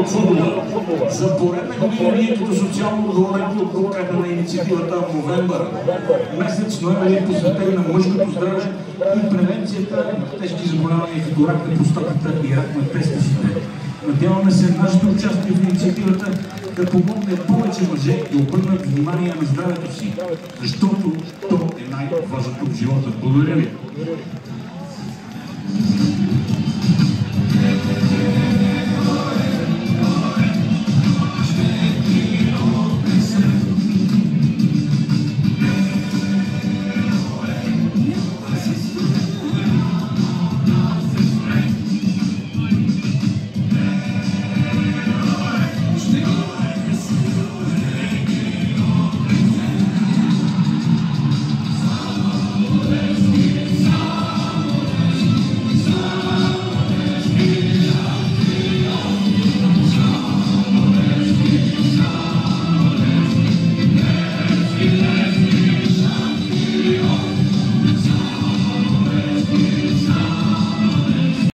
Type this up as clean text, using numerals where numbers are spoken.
от футбола. За поредна година ние като социално отговорен клуб подкрепяме на инициативата Movember. Месец ноември посветен на мъжкото здраве и превенцията на тежки заболявания като рак на простатата и рак на тестисите. Надяваме се нашето участие в инициативата да помогне повече мъже да обърнат внимание на здравето си, защото то е най-важното в живота. Благодаря ви!